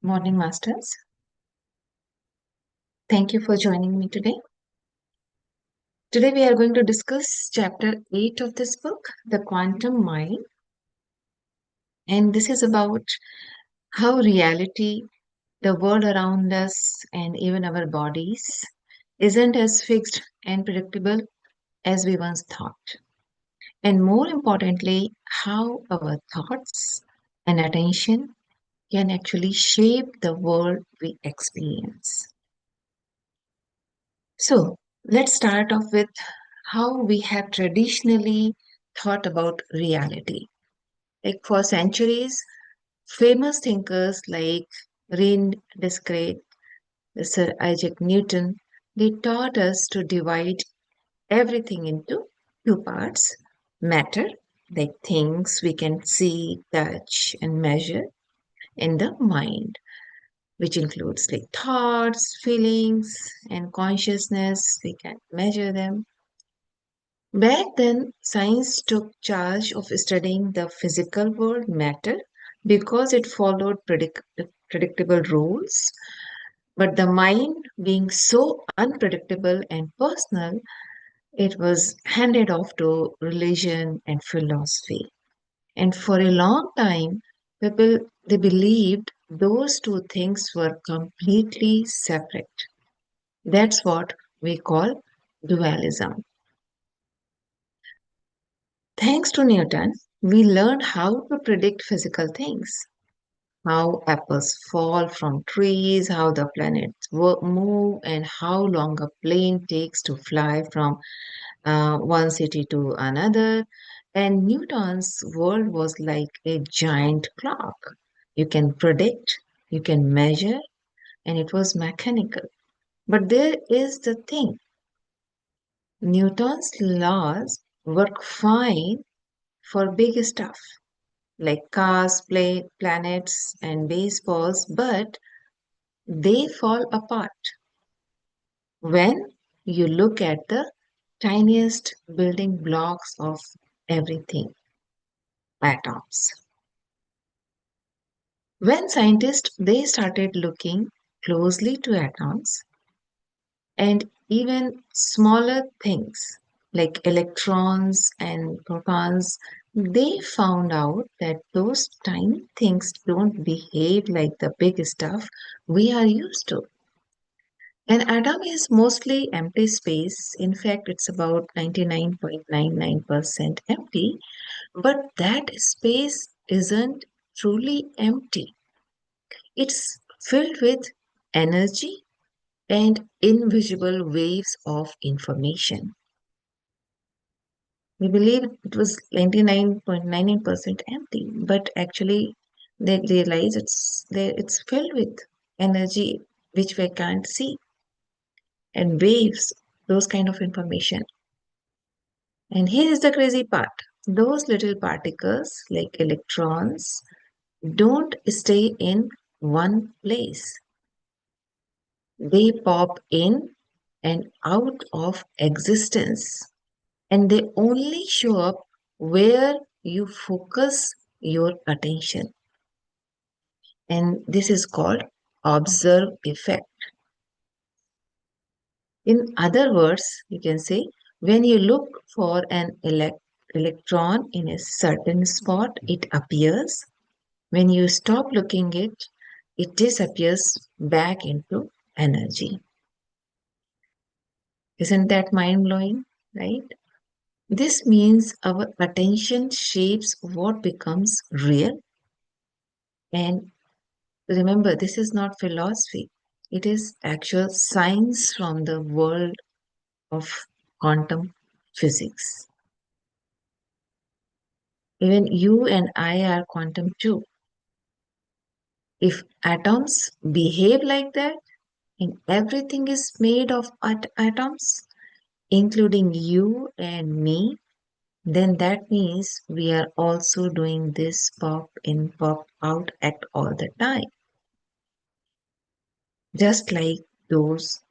Morning, Masters. Thank you for joining me today. Today, we are going to discuss chapter 8 of this book, The Quantum Mind. And this is about how reality, the world around us, and even our bodies isn't as fixed and predictable as we once thought. And more importantly, how our thoughts and attention can actually shape the world we experience. So, let's start off with how we have traditionally thought about reality. Like for centuries, famous thinkers like Rene Descartes, Sir Isaac Newton, they taught us to divide everything into two parts: matter, like things we can see, touch, and measure, and the mind, which includes like thoughts, feelings, and consciousness. We can measure them. Back then, science took charge of studying the physical world, matter, because it followed predictable rules. But the mind, being so unpredictable and personal, it was handed off to religion and philosophy. And for a long time, people they believed those two things were completely separate. That's what we call dualism. Thanks to Newton, we learned how to predict physical things, how apples fall from trees, how the planets move, and how long a plane takes to fly from one city to another. And Newton's world was like a giant clock. You can predict, you can measure, and it was mechanical. But there is the thing: Newton's laws work fine for big stuff like cars, planets, and baseballs, but they fall apart when you look at the tiniest building blocks of everything: atoms. When scientists they started looking closely to atoms and even smaller things like electrons and protons, they found out that those tiny things don't behave like the big stuff we are used to. An atom is mostly empty space. In fact, it's about 99.99% empty, but that space isn't truly empty. It's filled with energy and invisible waves of information. We believe it was 99.99% empty, but actually they realize it's filled with energy which we can't see, and waves, those kind of information. And here is the crazy part: those little particles, like electrons, don't stay in one place. They pop in and out of existence, and they only show up where you focus your attention. And this is called observe effect. In other words, you can say when you look for an electron in a certain spot, it appears. When you stop looking it disappears back into energy. Isn't that mind blowing? Right? This means our attention shapes what becomes real. And remember, this is not philosophy, it is actual science from the world of quantum physics. Even you and I are quantum too. If atoms behave like that, and everything is made of atoms, including you and me, then that means we are also doing this pop in, pop out act all the time, just like those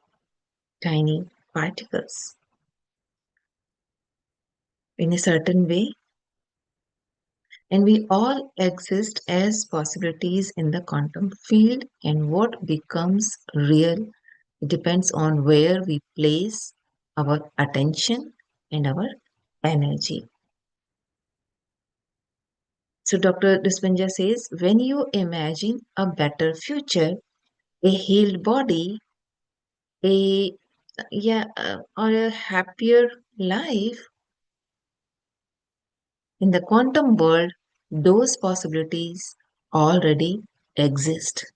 tiny particles. In a certain way, And we all exist as possibilities in the quantum field, and what becomes real depends on where we place our attention and our energy. So, Dr. Dispenja says when you imagine a better future, a healed body, a or a happier life in the quantum world, those possibilities already exist.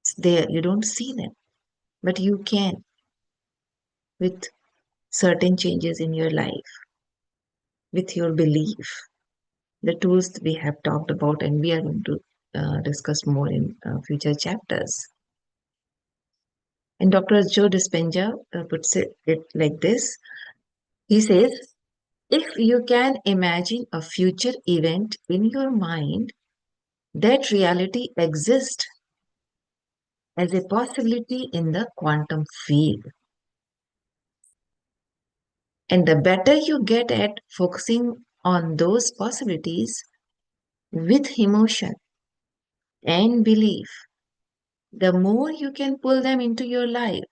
It's there, you don't see them, but you can with certain changes in your life, with your belief, the tools we have talked about, and we are going to discuss more in future chapters. And Dr. Joe Dispenza puts it like this. He says, if you can imagine a future event in your mind, that reality exists as a possibility in the quantum field. And the better you get at focusing on those possibilities with emotion and belief, the more you can pull them into your life.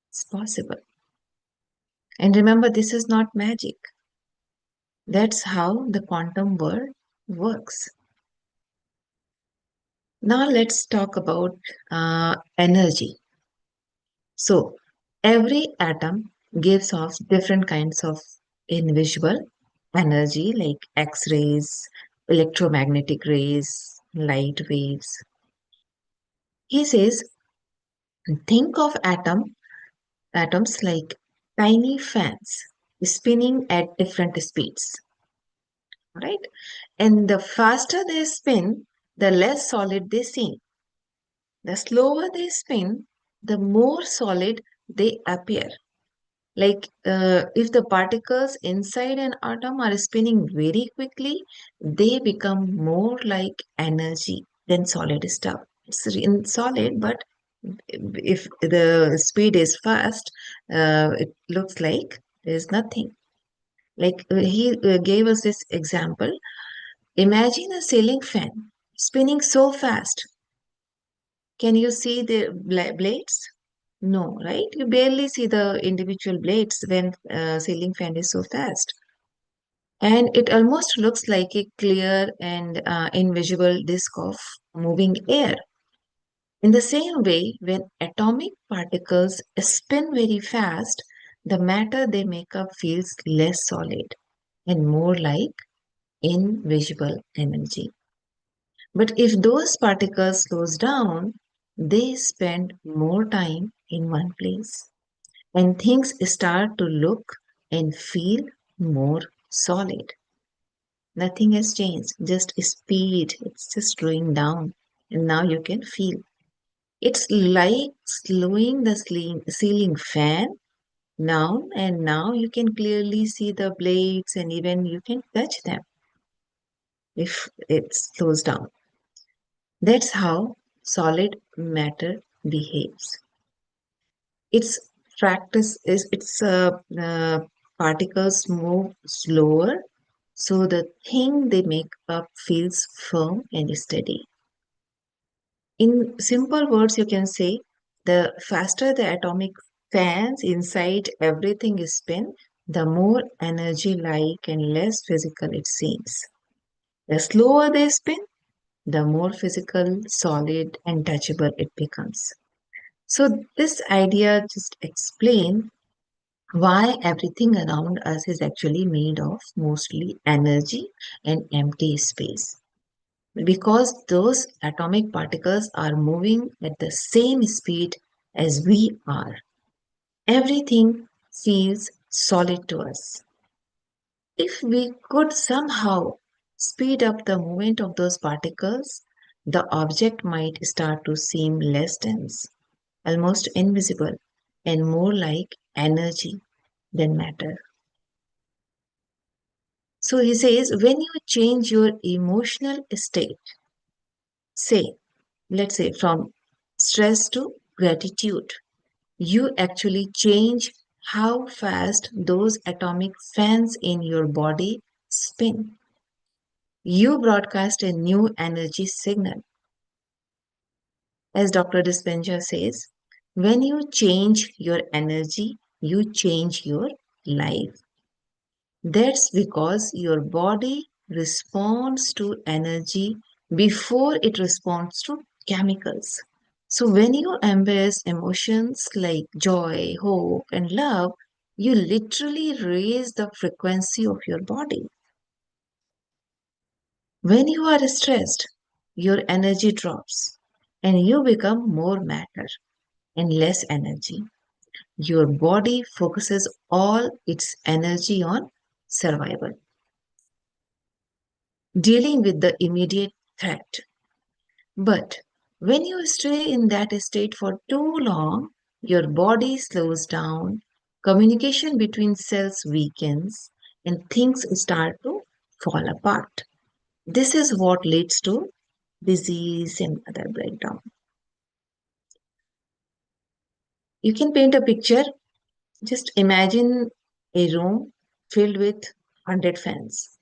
It's possible. And remember, this is not magic. That's how the quantum world works. Now let's talk about energy. So every atom gives off different kinds of invisible energy like X-rays, electromagnetic rays, light waves. He says, think of atoms like tiny fans spinning at different speeds, right? And the faster they spin, the less solid they seem. The slower they spin, the more solid they appear. Like if the particles inside an atom are spinning very quickly, they become more like energy than solid stuff. It's in solid, but if the speed is fast, it looks like there's nothing. Like he gave us this example. Imagine a ceiling fan spinning so fast. Can you see the blades? No, right? You barely see the individual blades when ceiling fan is so fast. And it almost looks like a clear and invisible disk of moving air. In the same way, when atomic particles spin very fast, the matter they make up feels less solid and more like invisible energy. But if those particles slows down, they spend more time in one place and things start to look and feel more solid. Nothing has changed, just speed. It's just slowing down. And now you can feel. It's like slowing the ceiling fan now, and now you can clearly see the blades and even you can touch them if it slows down. That's how solid matter behaves. Its practice is particles move slower, so the thing they make up feels firm and steady. In simple words, you can say the faster the atomic fans inside everything is spin, the more energy like and less physical it seems. The slower they spin, the more physical, solid, and touchable it becomes. So this idea just explains why everything around us is actually made of mostly energy and empty space. Because those atomic particles are moving at the same speed as we are. Everything feels solid to us. If we could somehow speed up the movement of those particles, the object might start to seem less dense, almost invisible, and more like energy than matter. So he says, when you change your emotional state, say, let's say from stress to gratitude, you actually change how fast those atomic fans in your body spin. You broadcast a new energy signal. As Dr. Dispenza says, when you change your energy, you change your life. That's because your body responds to energy before it responds to chemicals. So, when you embrace emotions like joy, hope, and love, you literally raise the frequency of your body. When you are stressed, your energy drops and you become more matter and less energy. Your body focuses all its energy on survival, dealing with the immediate threat. But when you stay in that state for too long, your body slows down, communication between cells weakens, and things start to fall apart. This is what leads to disease and other breakdown. You can paint a picture. Just imagine a room filled with 100 fans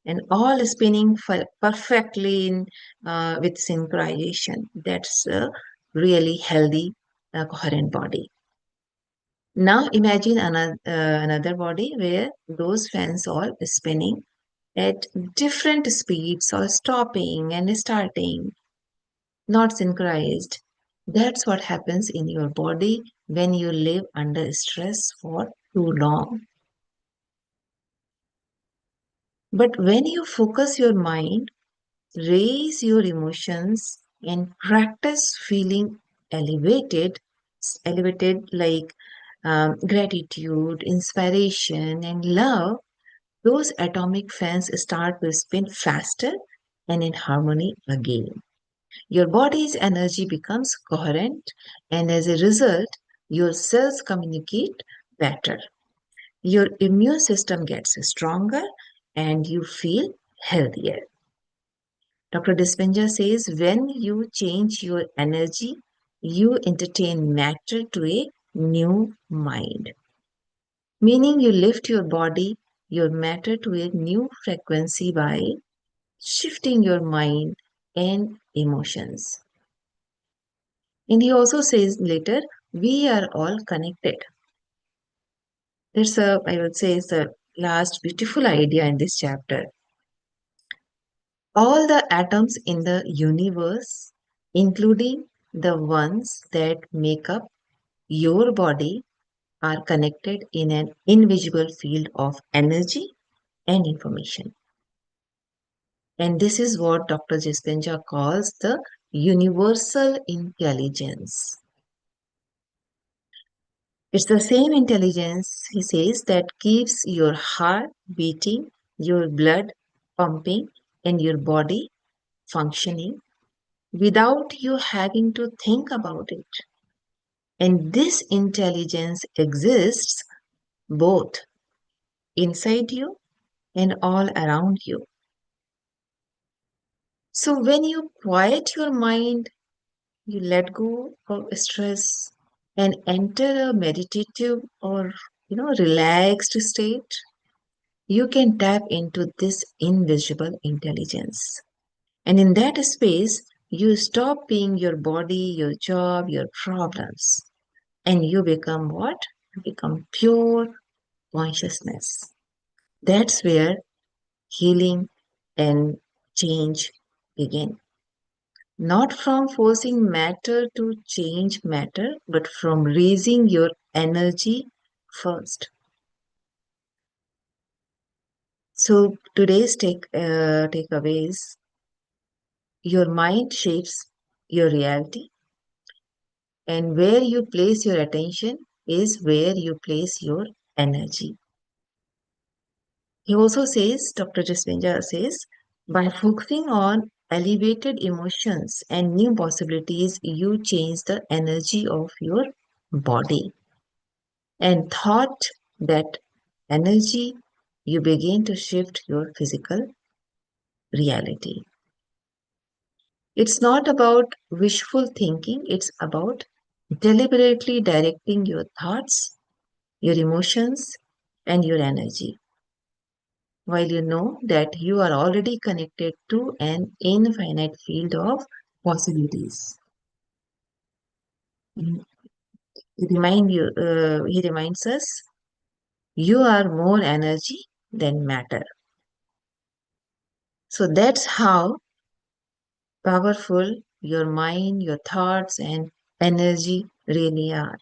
and all spinning perfectly with synchronization. That's a really healthy, coherent body. Now imagine another body where those fans all spinning at different speeds or stopping and starting, not synchronized. That's what happens in your body when you live under stress for too long. But when you focus your mind, raise your emotions, and practice feeling elevated, elevated like gratitude, inspiration, and love, those atomic fans start to spin faster and in harmony again. Your body's energy becomes coherent, and as a result, your cells communicate better. Your immune system gets stronger, and you feel healthier. Dr. Dispenza says when you change your energy, you entertain matter to a new mind, meaning you lift your body, your matter to a new frequency by shifting your mind and emotions. And he also says later, we are all connected. That's I would say, is the last beautiful idea in this chapter. All the atoms in the universe, including the ones that make up your body, are connected in an invisible field of energy and information. And this is what Dr. Jispenja calls the universal intelligence. It's the same intelligence, he says, that keeps your heart beating, your blood pumping, and your body functioning without you having to think about it. And this intelligence exists both inside you and all around you. So when you quiet your mind, you let go of stress and enter a meditative or relaxed state, you can tap into this invisible intelligence. And in that space, you stop being your body, your job, your problems. And you become what? You become pure consciousness. That's where healing and change begin. Not from forcing matter to change matter, but from raising your energy first. So today's takeaways: your mind shapes your reality, and where you place your attention is where you place your energy. He also says, Dr. Jaspenja says, by focusing on elevated emotions and new possibilities, you change the energy of your body. And thought that energy, you begin to shift your physical reality. It's not about wishful thinking, it's about deliberately directing your thoughts, your emotions, and your energy. while you know that you are already connected to an infinite field of possibilities. Mm, he reminds us, you are more energy than matter. So that's how powerful your mind, your thoughts, and energy really are.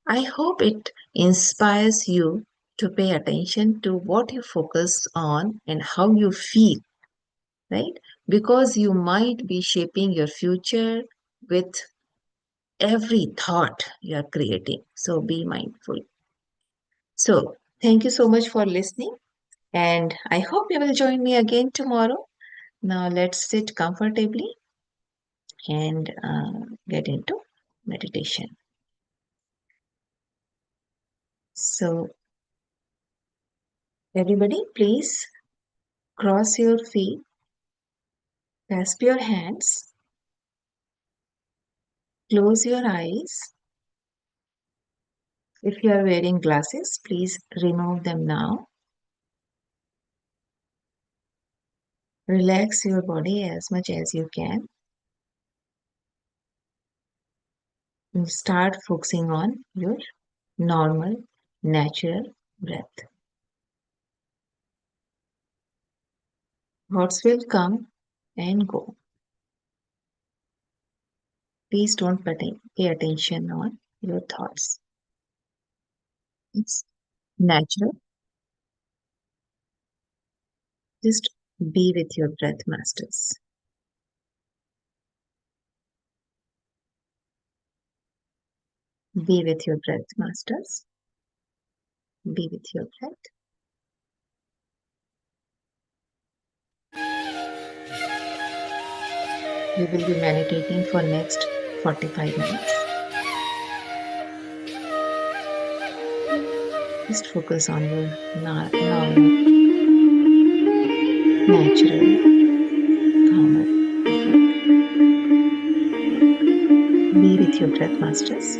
I hope it inspires you to pay attention to what you focus on and how you feel, right? Because you might be shaping your future with every thought you are creating. So be mindful. So, thank you so much for listening, and I hope you will join me again tomorrow. Now, let's sit comfortably and get into meditation. So, everybody, please cross your feet, clasp your hands, close your eyes. If you are wearing glasses, please remove them now. Relax your body as much as you can. And start focusing on your normal, natural breath. Thoughts will come and go. Please don't pay attention on your thoughts. It's natural. Just be with your breath, masters. Be with your breath, masters. Be with your breath. We will be meditating for next 45 minutes. Just focus on your normal, natural, calmer breath. Be with your breath, masters.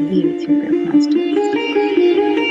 Be with your breath. Be with your breath. Be with your breath, masters.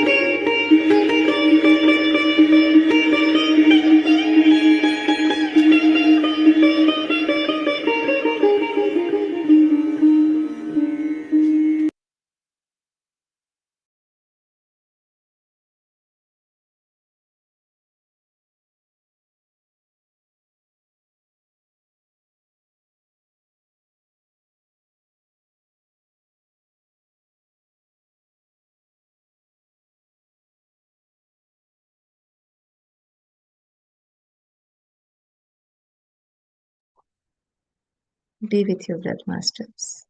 Be with your breath, masters.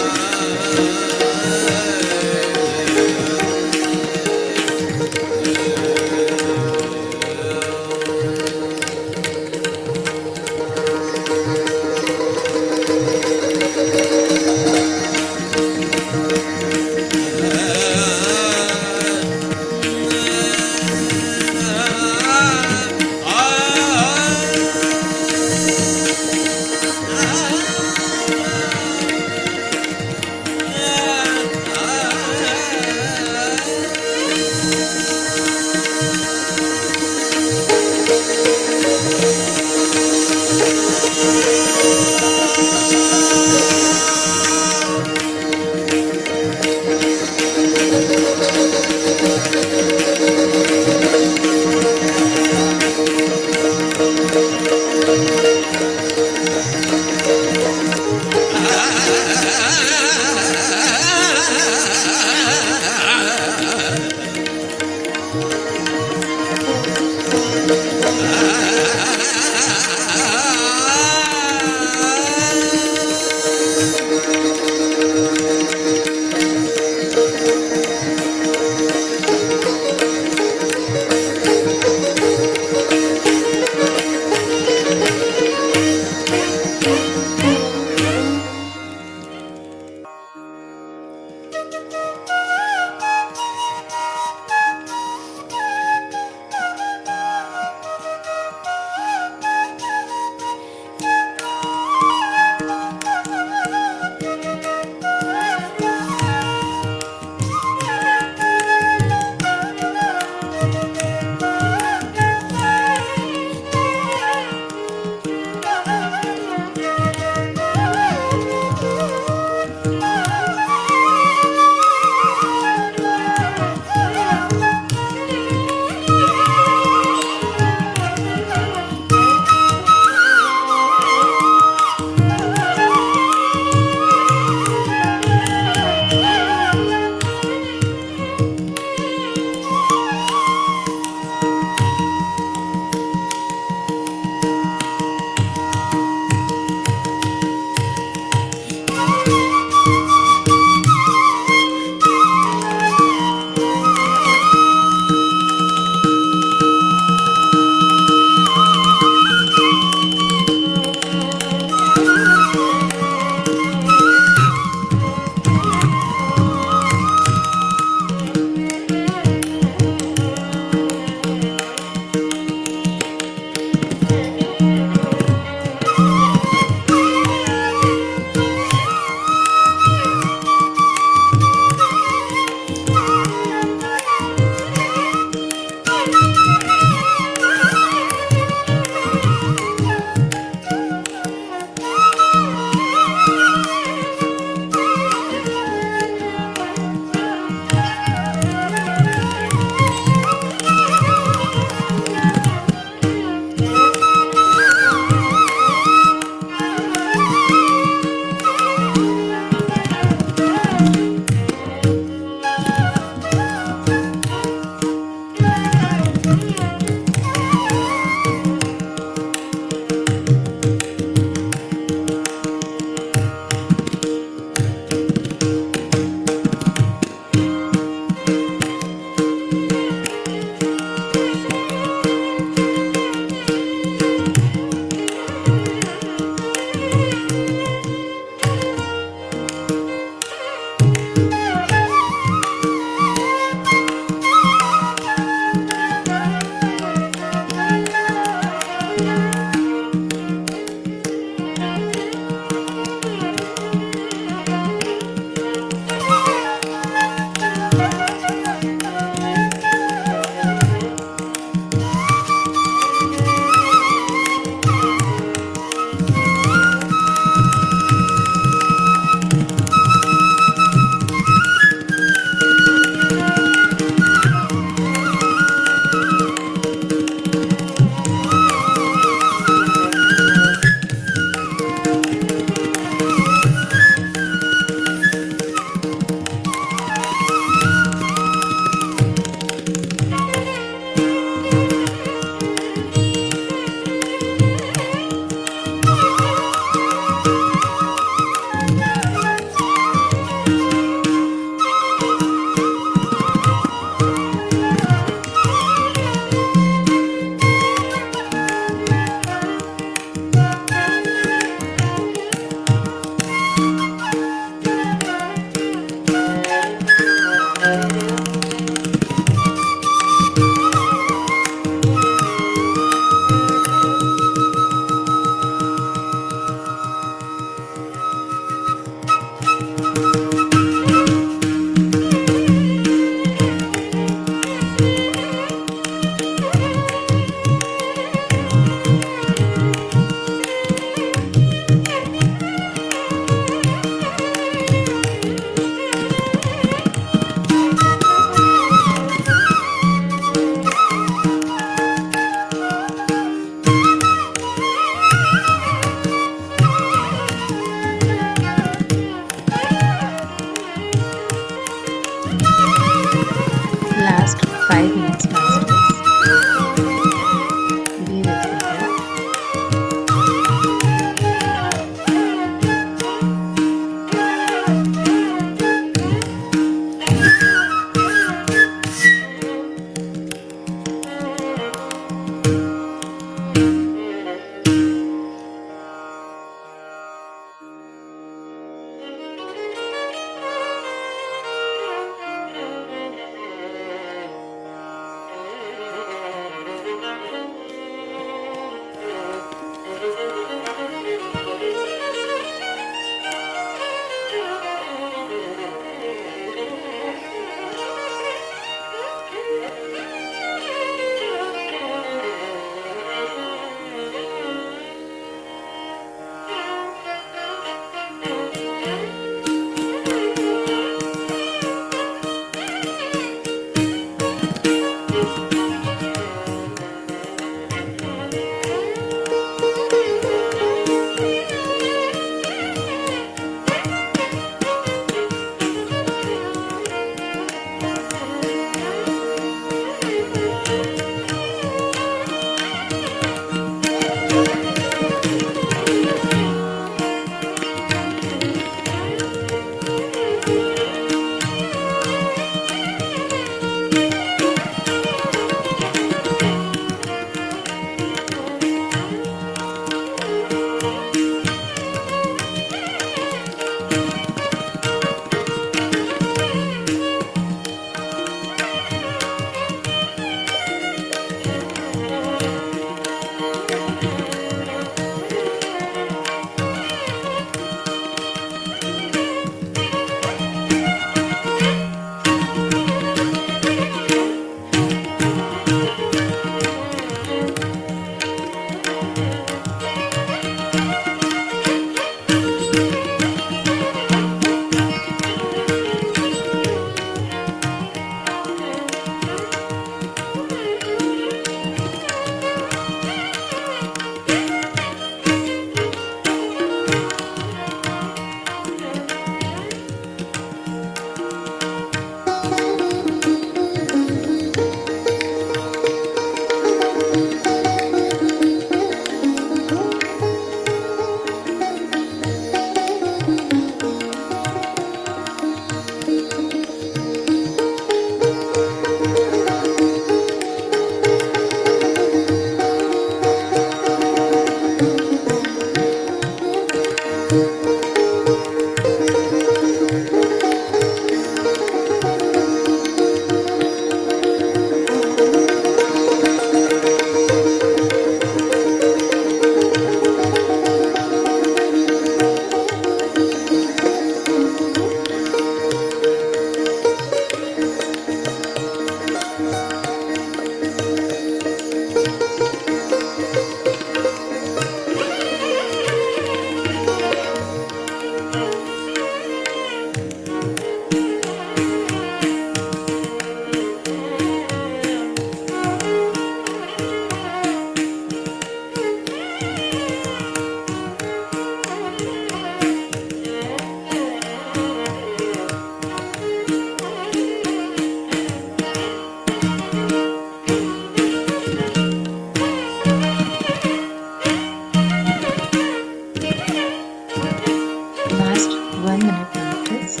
just 1 minute like this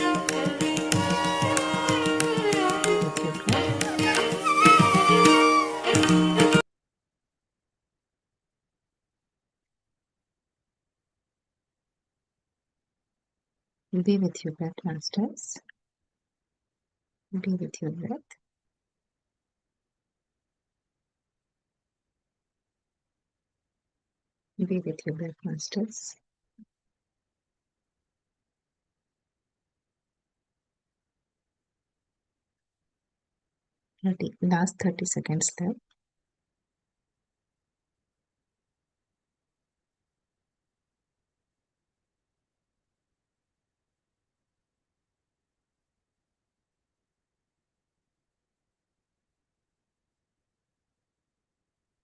with your breath. Be with your breath, masters. Be with your breath. Be with your breath, masters. Last 30 seconds left.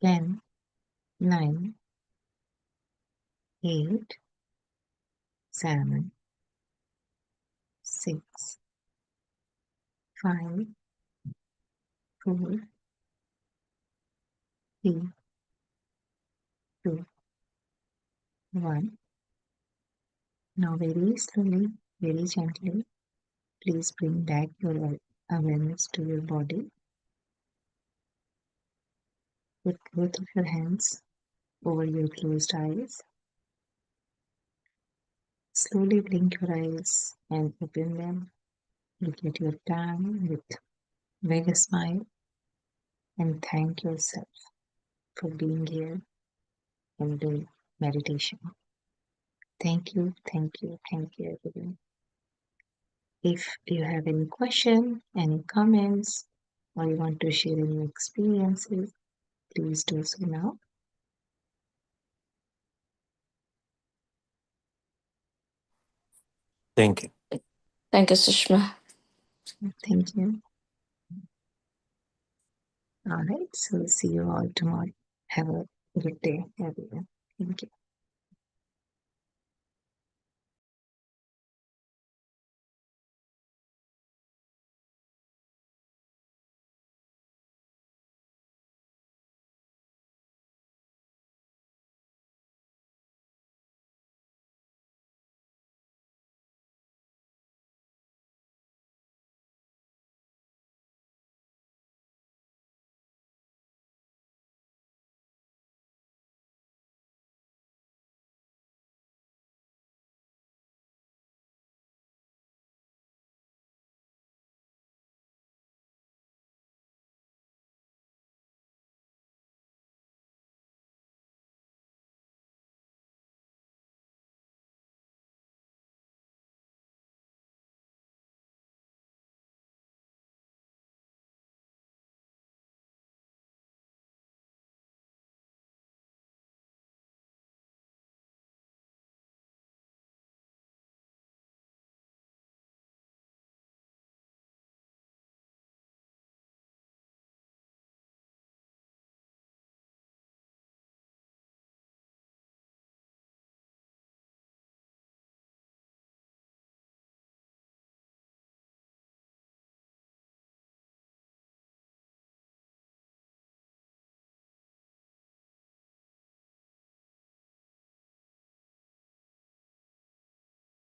10, 9, 8, 7, 6, 5, 4, 3, 2, 1. Now, very slowly, very gently, please bring back your awareness to your body. Put both of your hands over your closed eyes. Slowly blink your eyes and open them. Look at your tongue with big smile and thank yourself for being here and doing meditation. Thank you, thank you, thank you, everyone. If you have any question, any comments, or you want to share any experiences, please do so now. Thank you. Thank you, Sushma. Thank you. All right, so see you all tomorrow. Have a good day, everyone. Thank you.